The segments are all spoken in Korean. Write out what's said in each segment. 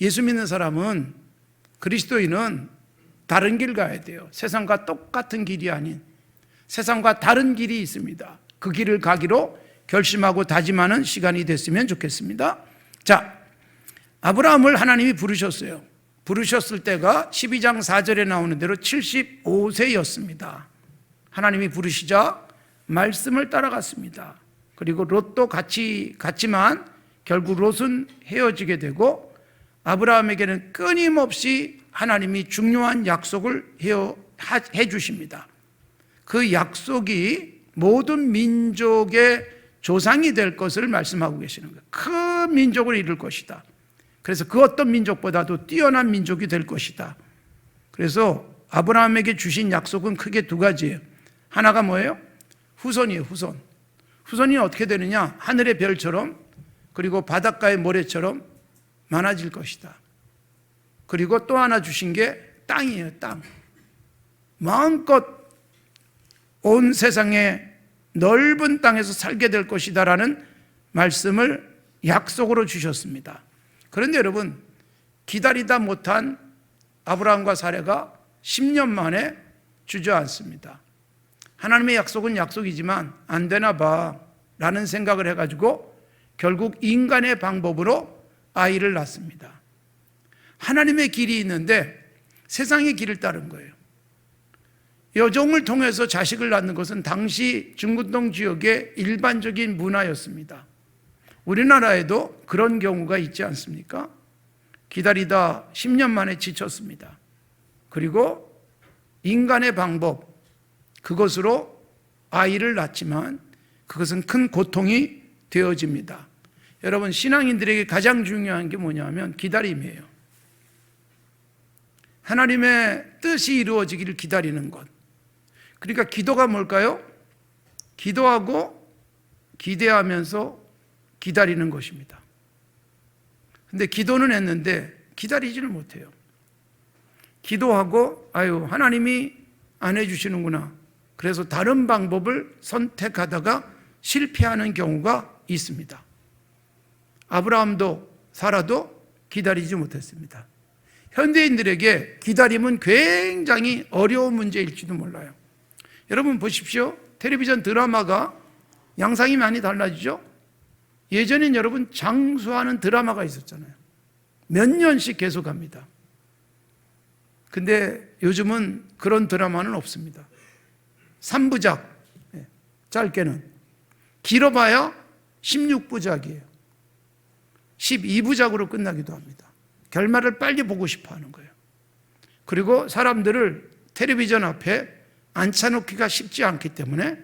예수 믿는 사람은, 그리스도인은 다른 길 가야 돼요. 세상과 똑같은 길이 아닌 세상과 다른 길이 있습니다. 그 길을 가기로 결심하고 다짐하는 시간이 됐으면 좋겠습니다. 자, 아브라함을 하나님이 부르셨어요. 부르셨을 때가 12장 4절에 나오는 대로 75세였습니다. 하나님이 부르시자 말씀을 따라갔습니다. 그리고 롯도 같지만 결국 롯은 헤어지게 되고, 아브라함에게는 끊임없이 하나님이 중요한 약속을 해 주십니다. 그 약속이 모든 민족의 조상이 될 것을 말씀하고 계시는 거예요. 큰 민족을 이룰 것이다. 그래서 그 어떤 민족보다도 뛰어난 민족이 될 것이다. 그래서 아브라함에게 주신 약속은 크게 두 가지예요. 하나가 뭐예요? 후손이에요. 후손. 후손이 어떻게 되느냐? 하늘의 별처럼, 그리고 바닷가의 모래처럼 많아질 것이다. 그리고 또 하나 주신 게 땅이에요. 땅. 마음껏 온 세상에 넓은 땅에서 살게 될 것이다라는 말씀을 약속으로 주셨습니다. 그런데 여러분, 기다리다 못한 아브라함과 사라가 10년 만에 주저앉습니다. 하나님의 약속은 약속이지만 안 되나 봐 라는 생각을 해가지고 결국 인간의 방법으로 아이를 낳습니다. 하나님의 길이 있는데 세상의 길을 따른 거예요. 여종을 통해서 자식을 낳는 것은 당시 중근동 지역의 일반적인 문화였습니다. 우리나라에도 그런 경우가 있지 않습니까? 기다리다 10년 만에 지쳤습니다. 그리고 인간의 방법, 그것으로 아이를 낳지만 그것은 큰 고통이 되어집니다. 여러분, 신앙인들에게 가장 중요한 게 뭐냐면 기다림이에요. 하나님의 뜻이 이루어지기를 기다리는 것. 그러니까 기도가 뭘까요? 기도하고 기대하면서 기다리는 것입니다. 근데 기도는 했는데 기다리지는 못해요. 기도하고 하나님이 안 해주시는구나. 그래서 다른 방법을 선택하다가 실패하는 경우가 있습니다. 아브라함도 사라도 기다리지 못했습니다. 현대인들에게 기다림은 굉장히 어려운 문제일지도 몰라요. 여러분 보십시오. 텔레비전 드라마가 양상이 많이 달라지죠? 예전엔 여러분 장수하는 드라마가 있었잖아요. 몇 년씩 계속합니다. 근데 요즘은 그런 드라마는 없습니다. 3부작, 짧게는. 길어봐야 16부작이에요. 12부작으로 끝나기도 합니다. 결말을 빨리 보고 싶어 하는 거예요. 그리고 사람들을 텔레비전 앞에 앉혀놓기가 쉽지 않기 때문에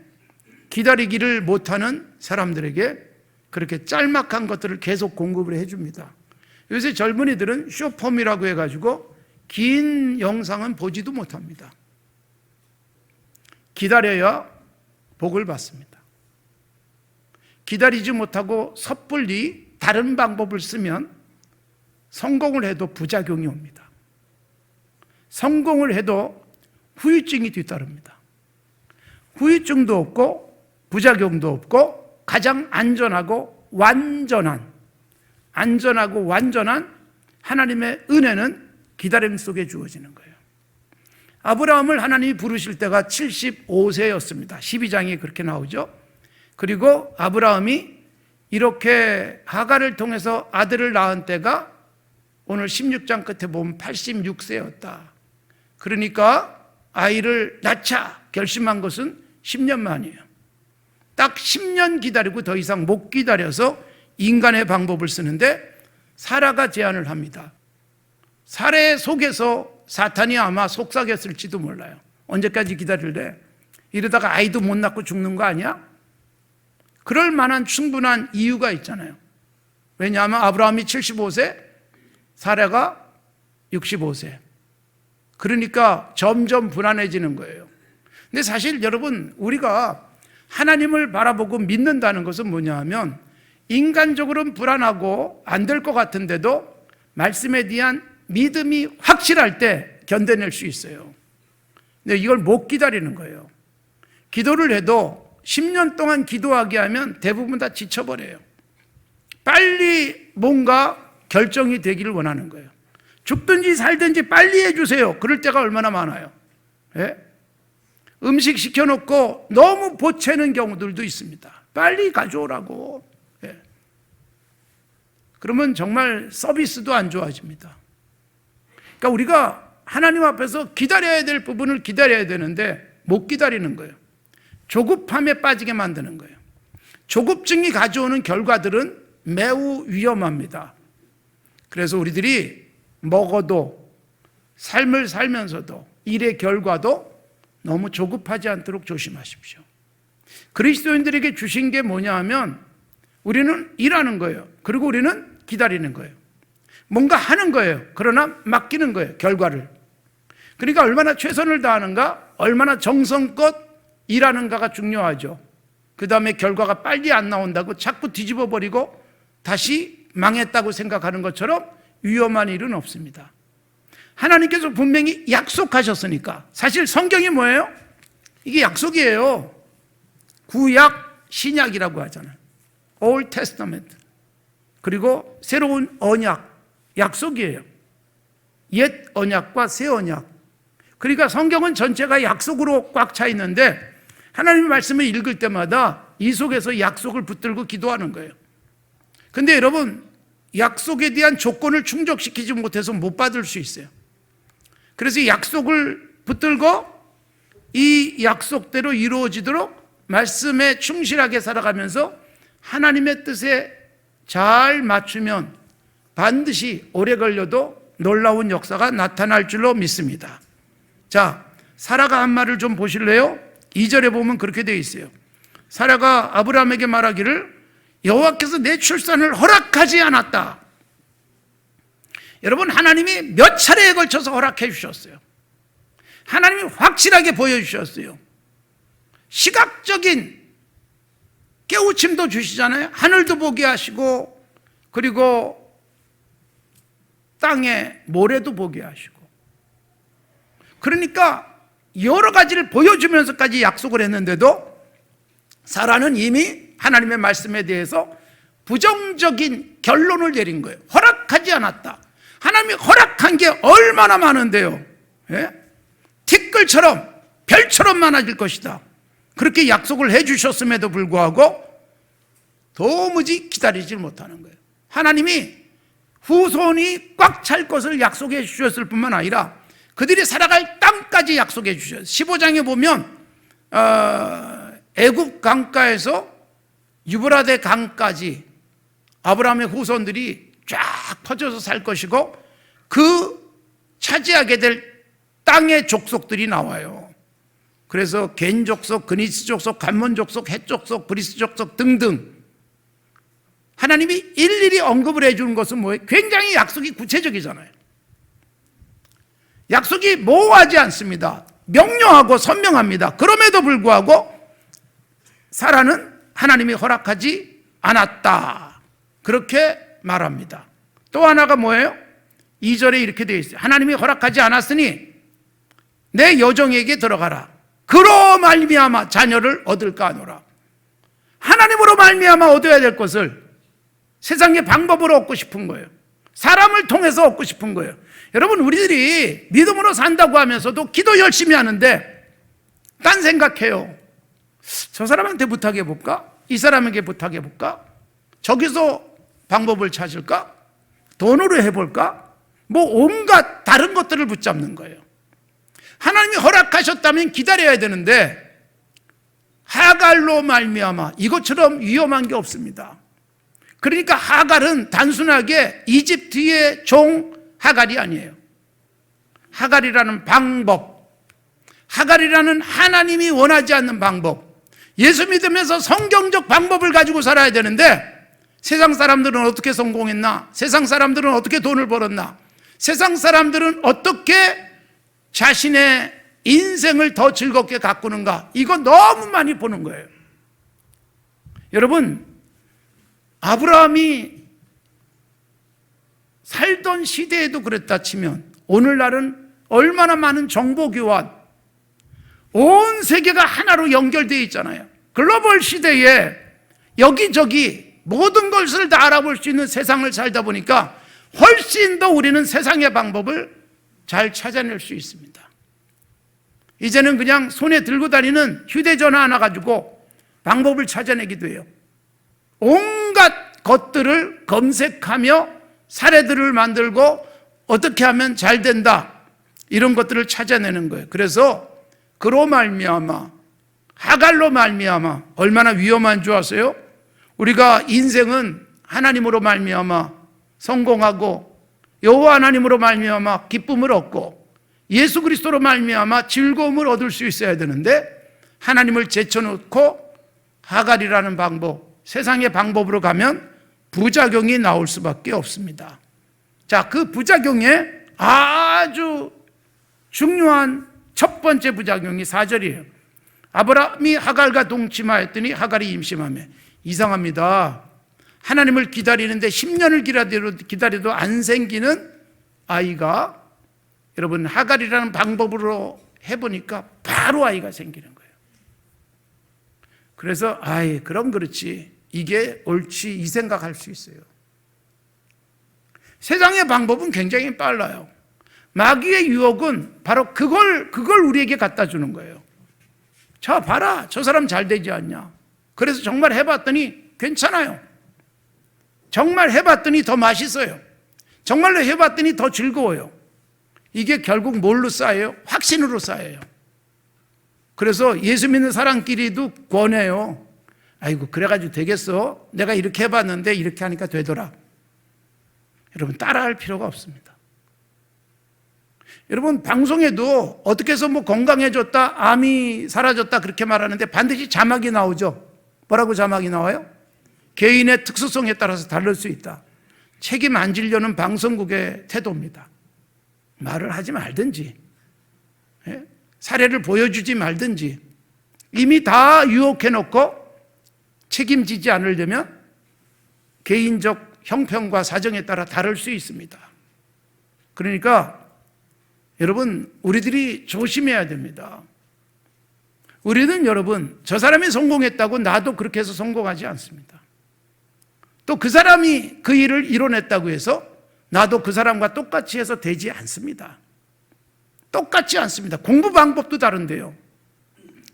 기다리기를 못하는 사람들에게 그렇게 짤막한 것들을 계속 공급을 해줍니다. 요새 젊은이들은 쇼폼이라고 해가지고 긴 영상은 보지도 못합니다. 기다려야 복을 받습니다. 기다리지 못하고 섣불리 다른 방법을 쓰면 성공을 해도 부작용이 옵니다. 성공을 해도 후유증이 뒤따릅니다. 후유증도 없고 부작용도 없고 가장 안전하고 완전한 하나님의 은혜는 기다림 속에 주어지는 거예요. 아브라함을 하나님이 부르실 때가 75세였습니다. 12장에 그렇게 나오죠. 그리고 아브라함이 이렇게 하갈을 통해서 아들을 낳은 때가 오늘 16장 끝에 보면 86세였다. 그러니까 아이를 낳자 결심한 것은 10년 만이에요. 딱 10년 기다리고 더 이상 못 기다려서 인간의 방법을 쓰는데 사라가 제안을 합니다. 사라의 속에서 사탄이 아마 속삭였을지도 몰라요. 언제까지 기다릴래? 이러다가 아이도 못 낳고 죽는 거 아니야? 그럴 만한 충분한 이유가 있잖아요. 왜냐하면 아브라함이 75세, 사라가 65세. 그러니까 점점 불안해지는 거예요. 근데 사실 여러분, 우리가 하나님을 바라보고 믿는다는 것은 뭐냐 하면 인간적으로는 불안하고 안 될 것 같은데도 말씀에 대한 믿음이 확실할 때 견뎌낼 수 있어요. 근데 이걸 못 기다리는 거예요. 기도를 해도 10년 동안 기도하게 하면 대부분 다 지쳐버려요. 빨리 뭔가 결정이 되기를 원하는 거예요. 죽든지 살든지 빨리 해주세요. 그럴 때가 얼마나 많아요. 예? 음식 시켜놓고 너무 보채는 경우들도 있습니다. 빨리 가져오라고. 예. 그러면 정말 서비스도 안 좋아집니다. 그러니까 우리가 하나님 앞에서 기다려야 될 부분을 기다려야 되는데 못 기다리는 거예요. 조급함에 빠지게 만드는 거예요. 조급증이 가져오는 결과들은 매우 위험합니다. 그래서 우리들이 먹어도 삶을 살면서도 일의 결과도 너무 조급하지 않도록 조심하십시오. 그리스도인들에게 주신 게 뭐냐 하면 우리는 일하는 거예요. 그리고 우리는 기다리는 거예요. 뭔가 하는 거예요. 그러나 맡기는 거예요. 결과를. 그러니까 얼마나 최선을 다하는가, 얼마나 정성껏 일하는가가 중요하죠. 그 다음에 결과가 빨리 안 나온다고 자꾸 뒤집어 버리고 다시 망했다고 생각하는 것처럼 위험한 일은 없습니다. 하나님께서 분명히 약속하셨으니까. 사실 성경이 뭐예요? 이게 약속이에요. 구약, 신약이라고 하잖아요. Old Testament. 그리고 새로운 언약, 약속이에요. 옛 언약과 새 언약. 그러니까 성경은 전체가 약속으로 꽉 차 있는데 하나님의 말씀을 읽을 때마다 이 속에서 약속을 붙들고 기도하는 거예요. 근데 여러분, 약속에 대한 조건을 충족시키지 못해서 못 받을 수 있어요. 그래서 약속을 붙들고 이 약속대로 이루어지도록 말씀에 충실하게 살아가면서 하나님의 뜻에 잘 맞추면 반드시 오래 걸려도 놀라운 역사가 나타날 줄로 믿습니다. 자, 사라가 한 말을 좀 보실래요? 2절에 보면 그렇게 되어 있어요. 사라가 아브라함에게 말하기를 여호와께서 내 출산을 허락하지 않았다. 여러분, 하나님이 몇 차례에 걸쳐서 허락해 주셨어요. 하나님이 확실하게 보여주셨어요. 시각적인 깨우침도 주시잖아요. 하늘도 보게 하시고 그리고 땅에 모래도 보게 하시고, 그러니까 여러 가지를 보여주면서까지 약속을 했는데도 사라는 이미 하나님의 말씀에 대해서 부정적인 결론을 내린 거예요. 허락하지 않았다. 하나님이 허락한 게 얼마나 많은데요. 예? 티끌처럼 별처럼 많아질 것이다. 그렇게 약속을 해 주셨음에도 불구하고 도무지 기다리질 못하는 거예요. 하나님이 후손이 꽉 찰 것을 약속해 주셨을 뿐만 아니라 그들이 살아갈 땅까지 약속해 주셨어요. 15장에 보면 애굽 강가에서 유브라데 강까지 아브라함의 후손들이 쫙 퍼져서 살 것이고 그 차지하게 될 땅의 족속들이 나와요. 그래서 겐 족속, 그니스 족속, 간몬 족속, 헷 족속, 브리스 족속 등등 하나님이 일일이 언급을 해주는 것은 뭐예요? 굉장히 약속이 구체적이잖아요. 약속이 모호하지 않습니다. 명료하고 선명합니다. 그럼에도 불구하고 사라는 하나님이 허락하지 않았다. 그렇게 말합니다. 또 하나가 뭐예요? 2절에 이렇게 되어 있어요. 하나님이 허락하지 않았으니 내 여종에게 들어가라. 그로 말미암아 자녀를 얻을까 하노라. 하나님으로 말미암아 얻어야 될 것을 세상의 방법으로 얻고 싶은 거예요. 사람을 통해서 얻고 싶은 거예요. 여러분, 우리들이 믿음으로 산다고 하면서도 기도 열심히 하는데 딴 생각해요. 저 사람한테 부탁해 볼까? 이 사람에게 부탁해 볼까? 저기서 방법을 찾을까? 돈으로 해볼까? 뭐 온갖 다른 것들을 붙잡는 거예요. 하나님이 허락하셨다면 기다려야 되는데 하갈로 말미암아 이것처럼 위험한 게 없습니다. 그러니까 하갈은 단순하게 이집트의 종 하갈이 아니에요. 하갈이라는 방법, 하갈이라는 하나님이 원하지 않는 방법, 예수 믿으면서 성경적 방법을 가지고 살아야 되는데 세상 사람들은 어떻게 성공했나? 세상 사람들은 어떻게 돈을 벌었나? 세상 사람들은 어떻게 자신의 인생을 더 즐겁게 가꾸는가? 이거 너무 많이 보는 거예요. 여러분, 아브라함이 살던 시대에도 그랬다 치면 오늘날은 얼마나 많은 정보 교환, 온 세계가 하나로 연결되어 있잖아요. 글로벌 시대에 여기저기 모든 것을 다 알아볼 수 있는 세상을 살다 보니까 훨씬 더 우리는 세상의 방법을 잘 찾아낼 수 있습니다. 이제는 그냥 손에 들고 다니는 휴대전화 하나 가지고 방법을 찾아내기도 해요. 온갖 것들을 검색하며 사례들을 만들고 어떻게 하면 잘 된다, 이런 것들을 찾아내는 거예요. 그래서 그로 말미암아, 하갈로 말미암아 얼마나 위험한 줄 아세요? 우리가 인생은 하나님으로 말미암아 성공하고 여호와 하나님으로 말미암아 기쁨을 얻고 예수 그리스도로 말미암아 즐거움을 얻을 수 있어야 되는데, 하나님을 제쳐놓고 하갈이라는 방법, 세상의 방법으로 가면 부작용이 나올 수밖에 없습니다. 자, 그 부작용에 아주 중요한 첫 번째 부작용이 4절이에요. 아브라함이 하갈과 동침하였더니 하갈이 임신하며. 이상합니다. 하나님을 기다리는데 10년을 기다려도 안 생기는 아이가, 여러분, 하갈이라는 방법으로 해보니까 바로 아이가 생기는 거예요. 그래서 그럼 그렇지, 이게 옳지, 이 생각할 수 있어요. 세상의 방법은 굉장히 빨라요. 마귀의 유혹은 바로 그걸 우리에게 갖다 주는 거예요. 자, 봐라, 저 사람 잘 되지 않냐. 그래서 정말 해봤더니 괜찮아요. 정말 해봤더니 더 맛있어요. 정말로 해봤더니 더 즐거워요. 이게 결국 뭘로 쌓여요? 확신으로 쌓여요. 그래서 예수 믿는 사람끼리도 권해요. 아이고, 그래가지고 되겠어? 내가 이렇게 해봤는데 이렇게 하니까 되더라. 여러분, 따라할 필요가 없습니다. 여러분, 방송에도 어떻게 해서 건강해졌다, 암이 사라졌다 그렇게 말하는데 반드시 자막이 나오죠. 뭐라고 자막이 나와요? 개인의 특수성에 따라서 다를 수 있다. 책임 안 지려는 방송국의 태도입니다. 말을 하지 말든지, 사례를 보여주지 말든지, 이미 다 유혹해놓고 책임지지 않으려면 개인적 형편과 사정에 따라 다를 수 있습니다. 그러니까 여러분, 우리들이 조심해야 됩니다. 우리는 여러분, 저 사람이 성공했다고 나도 그렇게 해서 성공하지 않습니다. 또 그 사람이 그 일을 이뤄냈다고 해서 나도 그 사람과 똑같이 해서 되지 않습니다. 똑같지 않습니다. 공부 방법도 다른데요.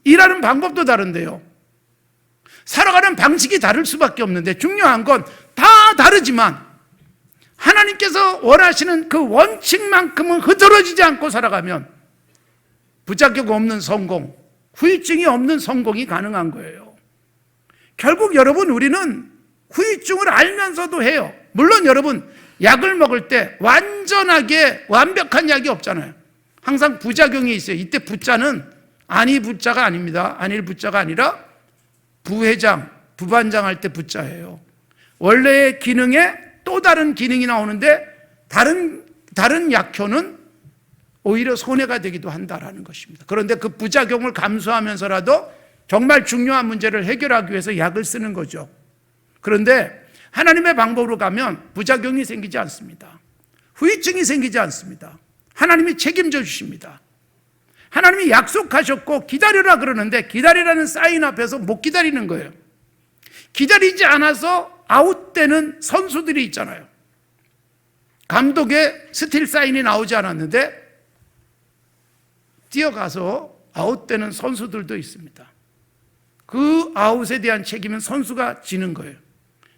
일하는 방법도 다른데요. 살아가는 방식이 다를 수밖에 없는데, 중요한 건 다 다르지만 하나님께서 원하시는 그 원칙만큼은 흐트러지지 않고 살아가면 부작용 없는 성공, 후유증이 없는 성공이 가능한 거예요. 결국 여러분, 우리는 후유증을 알면서도 해요. 물론 여러분, 약을 먹을 때 완전하게 완벽한 약이 없잖아요. 항상 부작용이 있어요. 이때 부자는 안희 부자가 아닙니다. 안일 부자가 아니라 부회장, 부반장 할 때 부자예요. 원래의 기능에 또 다른 기능이 나오는데 다른 약효는 오히려 손해가 되기도 한다라는 것입니다. 그런데 그 부작용을 감수하면서라도 정말 중요한 문제를 해결하기 위해서 약을 쓰는 거죠. 그런데 하나님의 방법으로 가면 부작용이 생기지 않습니다. 후유증이 생기지 않습니다. 하나님이 책임져 주십니다. 하나님이 약속하셨고 기다려라 그러는데, 기다리라는 사인 앞에서 못 기다리는 거예요. 기다리지 않아서 아웃되는 선수들이 있잖아요. 감독의 스틸 사인이 나오지 않았는데 뛰어가서 아웃되는 선수들도 있습니다. 그 아웃에 대한 책임은 선수가 지는 거예요.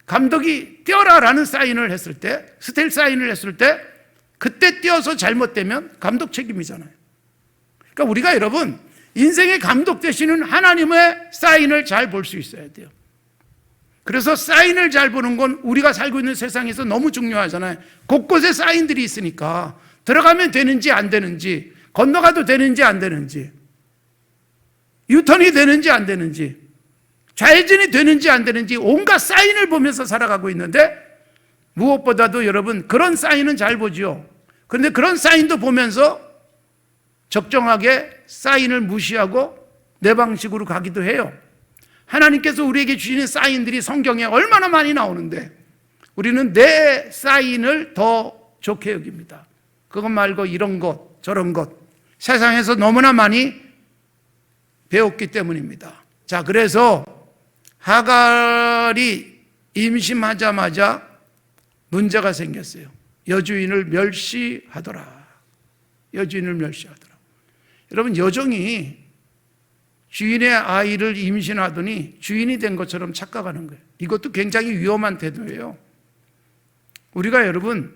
감독이 뛰어라라는 사인을 했을 때, 스틸 사인을 했을 때 그때 뛰어서 잘못되면 감독 책임이잖아요. 그러니까 우리가 여러분, 인생의 감독 되시는 하나님의 사인을 잘 볼 수 있어야 돼요. 그래서 사인을 잘 보는 건 우리가 살고 있는 세상에서 너무 중요하잖아요. 곳곳에 사인들이 있으니까 들어가면 되는지 안 되는지, 건너가도 되는지 안 되는지, 유턴이 되는지 안 되는지, 좌회전이 되는지 안 되는지 온갖 사인을 보면서 살아가고 있는데, 무엇보다도 여러분, 그런 사인은 잘 보지요. 그런데 그런 사인도 보면서 적정하게 사인을 무시하고 내 방식으로 가기도 해요. 하나님께서 우리에게 주시는 사인들이 성경에 얼마나 많이 나오는데 우리는 내 사인을 더 좋게 여깁니다. 그것 말고 이런 것 저런 것 세상에서 너무나 많이 배웠기 때문입니다. 자, 그래서 하갈이 임신하자마자 문제가 생겼어요. 여주인을 멸시하더라. 여주인을 멸시하더라. 여러분, 여종이 주인의 아이를 임신하더니 주인이 된 것처럼 착각하는 거예요. 이것도 굉장히 위험한 태도예요. 우리가 여러분,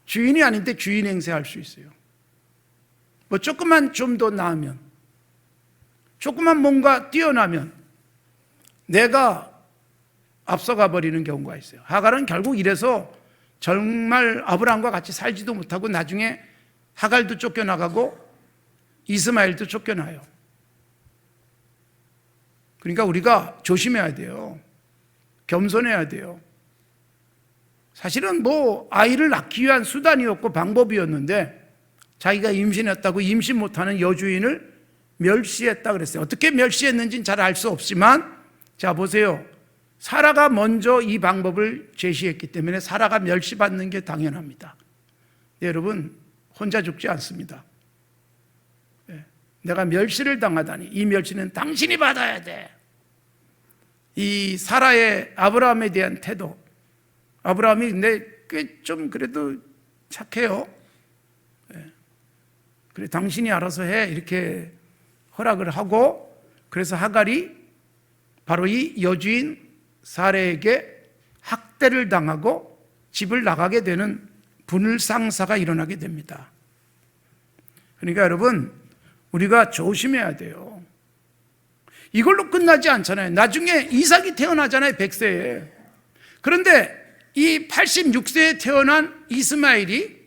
주인이 아닌데 주인 행세할 수 있어요. 뭐 조금만 좀 더 나으면, 조금만 뭔가 뛰어나면 내가 앞서가 버리는 경우가 있어요. 하갈은 결국 이래서 정말 아브라함과 같이 살지도 못하고 나중에 하갈도 쫓겨나가고 이스마엘도 쫓겨나요. 그러니까 우리가 조심해야 돼요. 겸손해야 돼요. 사실은 뭐 아이를 낳기 위한 수단이었고 방법이었는데 자기가 임신했다고 임신 못하는 여주인을 멸시했다 그랬어요. 어떻게 멸시했는지는 잘 알 수 없지만, 자 보세요. 사라가 먼저 이 방법을 제시했기 때문에 사라가 멸시받는 게 당연합니다. 네, 여러분, 혼자 죽지 않습니다. 네, 내가 멸시를 당하다니, 이 멸시는 당신이 받아야 돼. 이 사라의 아브라함에 대한 태도, 아브라함이 근데 꽤 좀 그래도 착해요. 네, 그래 당신이 알아서 해, 이렇게 허락을 하고, 그래서 하갈이 바로 이 여주인 사레에게 학대를 당하고 집을 나가게 되는 분을상사가 일어나게 됩니다. 그러니까 여러분, 우리가 조심해야 돼요. 이걸로 끝나지 않잖아요. 나중에 이삭이 태어나잖아요, 100세에. 그런데 이 86세에 태어난 이스마엘이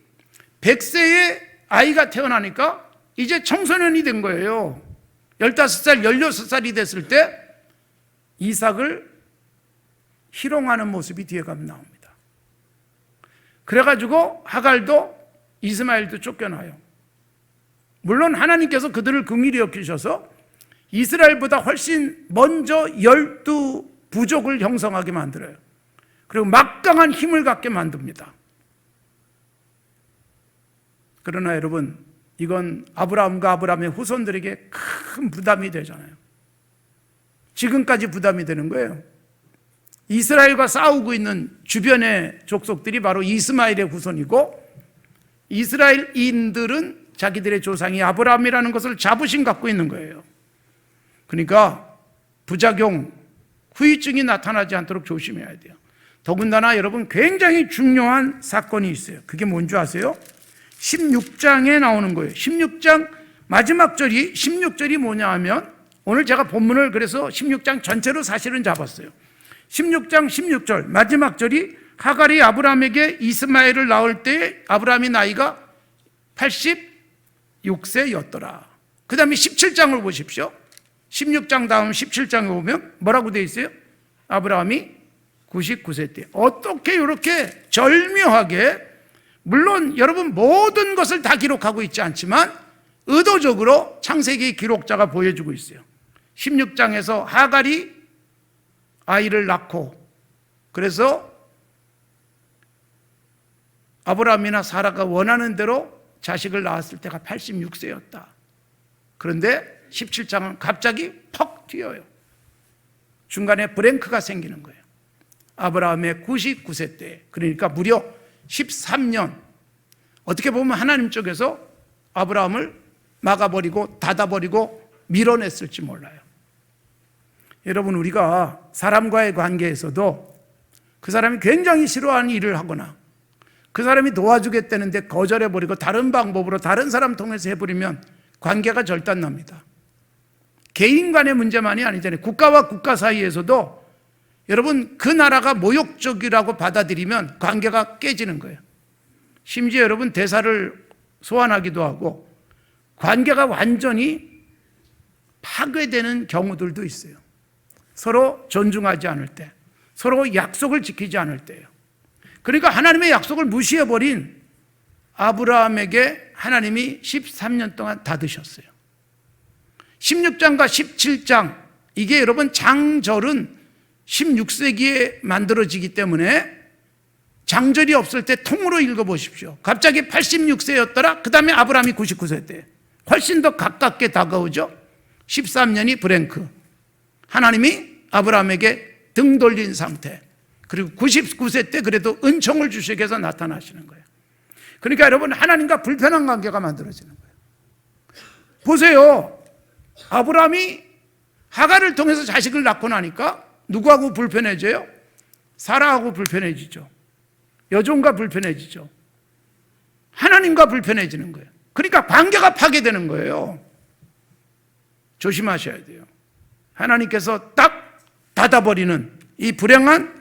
100세에 아이가 태어나니까 이제 청소년이 된 거예요. 15살, 16살이 됐을 때 이삭을 희롱하는 모습이 뒤에 가면 나옵니다. 그래가지고 하갈도 이스마엘도 쫓겨나요. 물론 하나님께서 그들을 긍휼히 여기셔서 이스라엘보다 훨씬 먼저 12부족을 형성하게 만들어요. 그리고 막강한 힘을 갖게 만듭니다. 그러나 여러분, 이건 아브라함과 아브라함의 후손들에게 큰 부담이 되잖아요. 지금까지 부담이 되는 거예요. 이스라엘과 싸우고 있는 주변의 족속들이 바로 이스마엘의 후손이고, 이스라엘인들은 자기들의 조상이 아브라함이라는 것을 자부심 갖고 있는 거예요. 그러니까 부작용, 후유증이 나타나지 않도록 조심해야 돼요. 더군다나 여러분, 굉장히 중요한 사건이 있어요. 그게 뭔지 아세요? 16장에 나오는 거예요. 16장 마지막 절이, 16절이 뭐냐 하면, 오늘 제가 본문을 그래서 16장 전체로 사실은 잡았어요. 16장 16절 마지막 절이 하갈이 아브라함에게 이스마엘을 낳을 때 아브라함의 나이가 86세였더라. 그 다음에 17장을 보십시오. 16장 다음 17장에 보면 뭐라고 되어 있어요? 아브라함이 99세 때. 어떻게 이렇게 절묘하게, 물론 여러분 모든 것을 다 기록하고 있지 않지만 의도적으로 창세기 기록자가 보여주고 있어요. 16장에서 하갈이 아이를 낳고, 그래서 아브라함이나 사라가 원하는 대로 자식을 낳았을 때가 86세였다. 그런데 17장은 갑자기 퍽 튀어요. 중간에 브랭크가 생기는 거예요. 아브라함의 99세 때, 그러니까 무려 13년. 어떻게 보면 하나님 쪽에서 아브라함을 막아버리고 닫아버리고 밀어냈을지 몰라요. 여러분, 우리가 사람과의 관계에서도 그 사람이 굉장히 싫어하는 일을 하거나 그 사람이 도와주겠다는데 거절해버리고 다른 방법으로 다른 사람 통해서 해버리면 관계가 절단납니다. 개인 간의 문제만이 아니잖아요. 국가와 국가 사이에서도 여러분, 그 나라가 모욕적이라고 받아들이면 관계가 깨지는 거예요. 심지어 여러분, 대사를 소환하기도 하고 관계가 완전히 파괴되는 경우들도 있어요. 서로 존중하지 않을 때, 서로 약속을 지키지 않을 때예요. 그러니까 하나님의 약속을 무시해버린 아브라함에게 하나님이 13년 동안 닫으셨어요. 16장과 17장, 이게 여러분 장절은 16세기에 만들어지기 때문에 장절이 없을 때 통으로 읽어보십시오. 갑자기 86세였더라. 그 다음에 아브라함이 99세 때. 훨씬 더 가깝게 다가오죠. 13년이 브랭크. 하나님이 아브라함에게 등 돌린 상태. 그리고 99세 때 그래도 은총을 주시기 위해서 나타나시는 거예요. 그러니까 여러분, 하나님과 불편한 관계가 만들어지는 거예요. 보세요. 아브라함이 하갈을 통해서 자식을 낳고 나니까 누구하고 불편해져요? 사라하고 불편해지죠. 여종과 불편해지죠. 하나님과 불편해지는 거예요. 그러니까 관계가 파괴되는 거예요. 조심하셔야 돼요. 하나님께서 딱 닫아버리는 이 불행한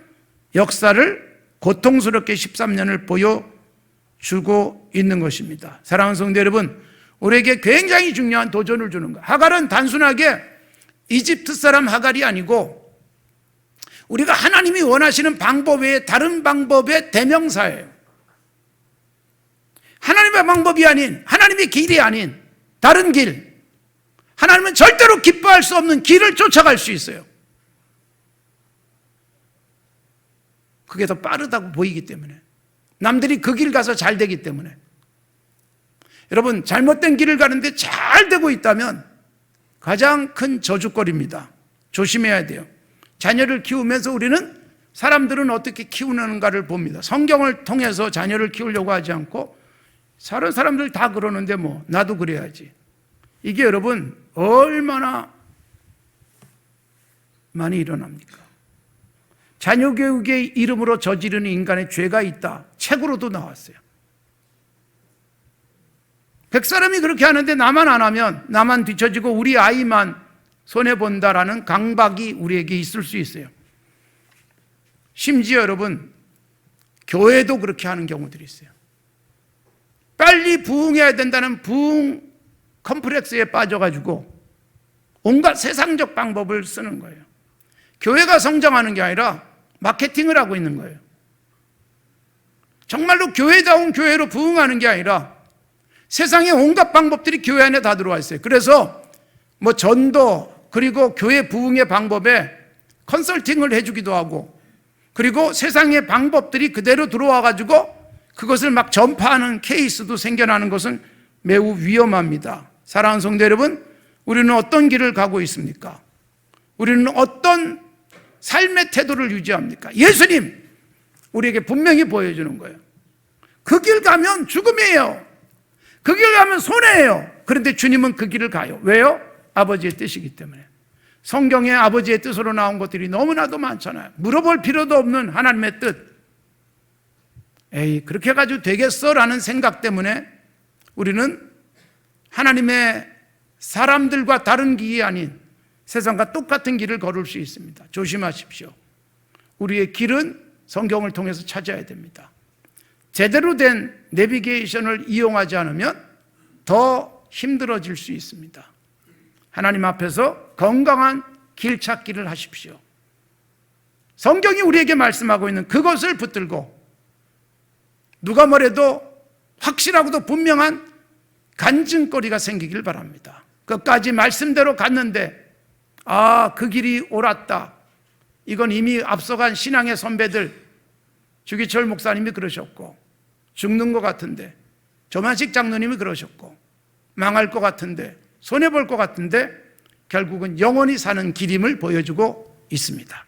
역사를 고통스럽게 13년을 보여주고 있는 것입니다. 사랑하는 성도 여러분, 우리에게 굉장히 중요한 도전을 주는 거예요. 하갈은 단순하게 이집트 사람 하갈이 아니고 우리가 하나님이 원하시는 방법 외에 다른 방법의 대명사예요. 하나님의 방법이 아닌, 하나님의 길이 아닌 다른 길, 하나님은 절대로 기뻐할 수 없는 길을 쫓아갈 수 있어요. 그게 더 빠르다고 보이기 때문에, 남들이 그 길 가서 잘 되기 때문에. 여러분, 잘못된 길을 가는데 잘 되고 있다면 가장 큰 저주거리입니다. 조심해야 돼요. 자녀를 키우면서 우리는 사람들은 어떻게 키우는가를 봅니다. 성경을 통해서 자녀를 키우려고 하지 않고 다른 사람들 다 그러는데 뭐 나도 그래야지. 이게 여러분 얼마나 많이 일어납니까? 자녀 교육의 이름으로 저지르는 인간의 죄가 있다. 책으로도 나왔어요. 100사람이 그렇게 하는데 나만 안 하면, 나만 뒤처지고 우리 아이만 손해본다라는 강박이 우리에게 있을 수 있어요. 심지어 여러분, 교회도 그렇게 하는 경우들이 있어요. 빨리 부흥해야 된다는 부흥 컴플렉스에 빠져가지고 온갖 세상적 방법을 쓰는 거예요. 교회가 성장하는 게 아니라 마케팅을 하고 있는 거예요. 정말로 교회다운 교회로 부흥하는 게 아니라 세상의 온갖 방법들이 교회 안에 다 들어와 있어요. 그래서 뭐 전도, 그리고 교회 부흥의 방법에 컨설팅을 해주기도 하고, 그리고 세상의 방법들이 그대로 들어와 가지고 그것을 막 전파하는 케이스도 생겨나는 것은 매우 위험합니다. 사랑하는 성도 여러분, 우리는 어떤 길을 가고 있습니까? 우리는 어떤 삶의 태도를 유지합니까? 예수님 우리에게 분명히 보여주는 거예요. 그 길 가면 죽음이에요. 그 길 가면 손해예요. 그런데 주님은 그 길을 가요. 왜요? 아버지의 뜻이기 때문에. 성경에 아버지의 뜻으로 나온 것들이 너무나도 많잖아요. 물어볼 필요도 없는 하나님의 뜻. 에이, 그렇게 해가지고 되겠어? 라는 생각 때문에 우리는 하나님의 사람들과 다른 길이 아닌 세상과 똑같은 길을 걸을 수 있습니다. 조심하십시오. 우리의 길은 성경을 통해서 찾아야 됩니다. 제대로 된 내비게이션을 이용하지 않으면 더 힘들어질 수 있습니다. 하나님 앞에서 건강한 길 찾기를 하십시오. 성경이 우리에게 말씀하고 있는 그것을 붙들고 누가 뭐래도 확실하고도 분명한 간증거리가 생기길 바랍니다. 끝까지 말씀대로 갔는데 그 길이 옳았다. 이건 이미 앞서간 신앙의 선배들, 주기철 목사님이 그러셨고, 죽는 것 같은데, 조만식 장로님이 그러셨고, 망할 것 같은데, 손해볼 것 같은데 결국은 영원히 사는 길임을 보여주고 있습니다.